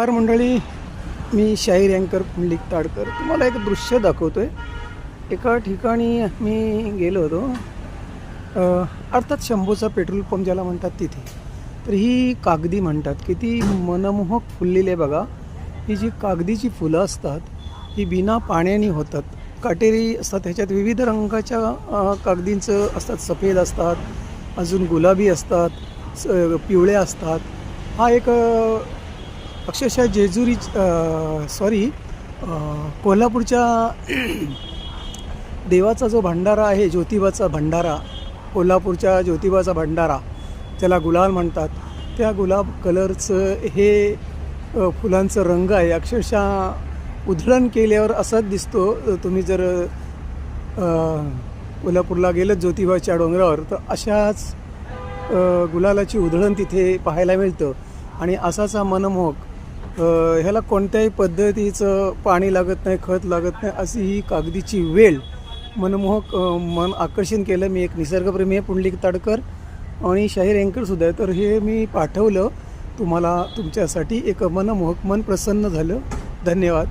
नमस्कार मंडळी, मी शाहीर अँकर पुंडलिक ताडकर तुम्हाला एक दृश्य दाखवतोय। एका ठिकाणी मी गेलो होतो, अर्थात शंभूचा पेट्रोल पंप ज्याला म्हणतात तिथे। तर ही कागदी म्हणतात, किती मनमोहक फुललेली आहे बघा। ही जी कागदीची फुलं असतात ही बिना पाण्याने होतात, काटेरी असतात, ह्याच्यात विविध रंगाच्या कागदींचं असतात, सफेद असतात, अजून गुलाबी असतात, पिवळे असतात। हा एक अक्षरशः जेजुरी कोल्हापूरच्या देवाचा जो भंडारा आहे, ज्योतिबाचा भंडारा, कोल्हापूरच्या ज्योतिबाचा भंडारा ज्याला गुलाल म्हणतात, त्या गुलाब कलरचं हे फुलांचं रंग आहे। अक्षरशः उधळण केल्यावर असाच दिसतो। तुम्ही जर कोल्हापूरला गेलं ज्योतिबाच्या डोंगरावर तर अशाच गुलालाची उधळण तिथे पाहायला मिळतं। आणि असाच हा मनमोहक, ह्याला कोणत्याही पद्धतीचं पाणी लागत नाही, खत लागत नाही, अशी ही कागदीची वेल मनमोहक मन आकर्षण केलं। मी एक निसर्गप्रेमी आहे, पुंडलिक ताडकर, आणि शाहीर अँकरसुद्धा आहे। तर हे मी पाठवलं तुम्हाला, तुमच्यासाठी एक मनमोहक, मन प्रसन्न झालं। धन्यवाद।